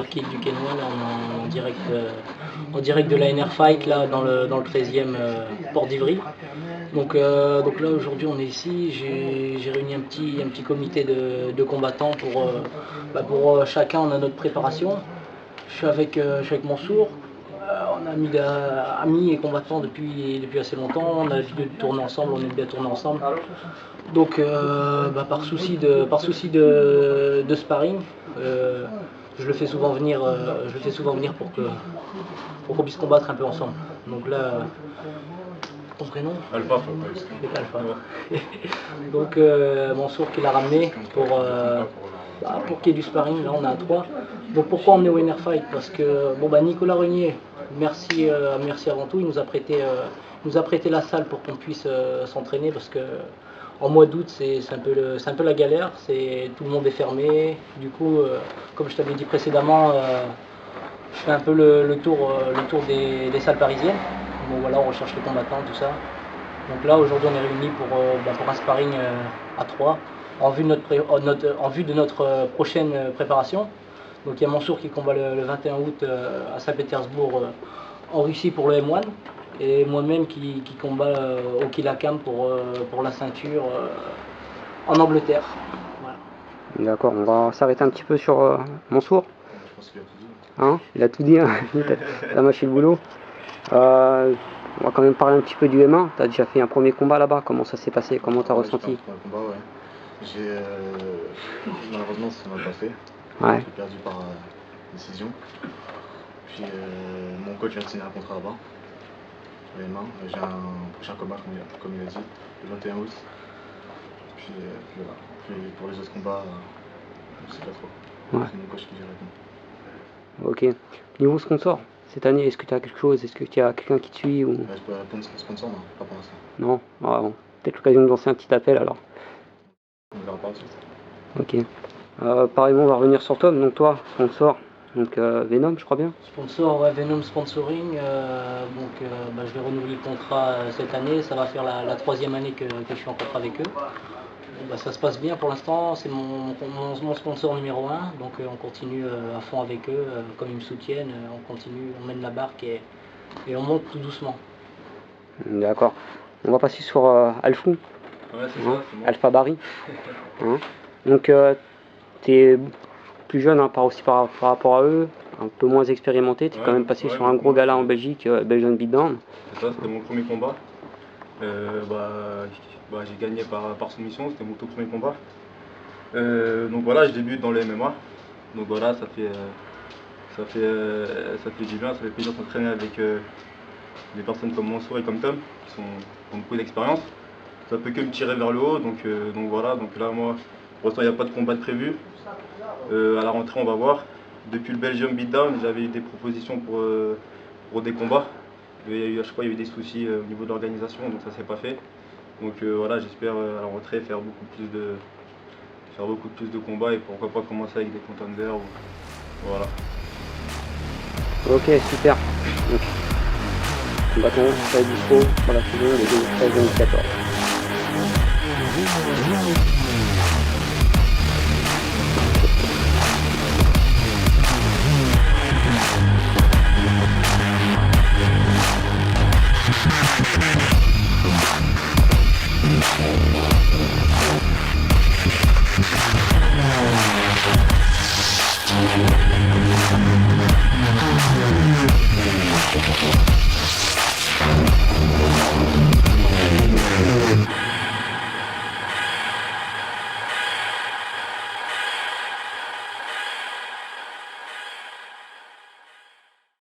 première kick du Ken One en direct de la NR Fight là dans le 13e port d'Ivry. Donc là aujourd'hui on est ici, j'ai réuni un petit comité de combattants pour chacun on a notre préparation. Je suis avec Mansour. On a amis et combattants depuis assez longtemps, on a l'habitude de tourner ensemble, on aime bien tourner ensemble. Donc par souci de sparring, je le fais souvent venir pour qu'on puisse combattre un peu ensemble. Donc là, ton prénom Alpha. C'est Alpha. Donc Mansour qui l'a ramené pour qu'il y ait du sparring, là on est à 3. Donc pourquoi on est au NR Fight? Parce que Nicolas Renier, merci avant tout, il nous a prêté la salle pour qu'on puisse s'entraîner parce que en mois d'août c'est un peu la galère, tout le monde est fermé. Du coup, comme je t'avais dit précédemment, je fais un peu le tour des salles parisiennes. Donc voilà, on recherche les combattants, tout ça. Donc là aujourd'hui on est réunis pour un sparring à 3 en vue de notre prochaine préparation. Donc il y a Mansour qui combat le 21 août à Saint-Pétersbourg en Russie pour le M1 et moi-même qui combat au Killacam pour la ceinture en Angleterre. Voilà. D'accord, on va s'arrêter un petit peu sur Mansour. Je pense qu'il a tout dit. Hein, il a tout dit, hein. T'as mâché le boulot. On va quand même parler un petit peu du M1. Tu as déjà fait un premier combat là-bas. Comment ça s'est passé? Comment tu as ressenti? J'ai fait un combat, ouais. Malheureusement, ça ne m'a pas fait. Ouais. J'ai perdu par décision. Puis mon coach vient de signer un contrat là-bas. Le M1. J'ai un prochain combat, comme il a dit, le 21 août. Puis voilà. Puis pour les autres combats, je sais pas trop. Ouais. C'est mon coach qui gère tout. Ok. Niveau sponsor, cette année, est-ce que tu as quelque chose? Est-ce que tu as quelqu'un qui te suit ou... Je peux répondre sponsor, non, pas pour l'instant. Non, bon. Peut-être l'occasion de lancer un petit appel alors. On verra pas ensuite. Ok. Pareillement, on va revenir sur toi. Donc toi, sponsor, donc Venom, je crois bien. Sponsor, Venom Sponsoring. Je vais renouveler le contrat cette année. Ça va faire la 3e année que je suis en contrat avec eux. Ça se passe bien pour l'instant, c'est mon sponsor numéro 1, donc on continue à fond avec eux, comme ils me soutiennent, on continue, on mène la barque et on monte tout doucement. D'accord. On va passer sur Alfou. Ouais, c'est ça, c'est moi. Alpha Barry. Hein. Donc tu es plus jeune par rapport à eux, un peu moins expérimenté, tu es quand même passé sur un gros gala en Belgique, Belgian Beatdown. C'est ça, c'était mon premier combat. J'ai gagné par soumission, c'était mon tout premier combat. Donc voilà, je débute dans le MMA. Donc voilà, ça fait du bien, ça fait plaisir de s'entraîner avec des personnes comme Mansour et comme Tom, qui ont beaucoup d'expérience. Ça peut que me tirer vers le haut, donc voilà. Donc là, moi, pour l'instant, il n'y a pas de combat de prévu. À la rentrée, on va voir. Depuis le Belgium Beatdown, j'avais eu des propositions pour des combats. À chaque fois, il y a eu des soucis au niveau de l'organisation, donc ça s'est pas fait. Donc voilà, j'espère à la rentrée faire beaucoup plus de combats et pourquoi pas commencer avec des contenders. Voilà. Ok, super. Donc, combattant, ça est dispo pour la saison de 2013-2014.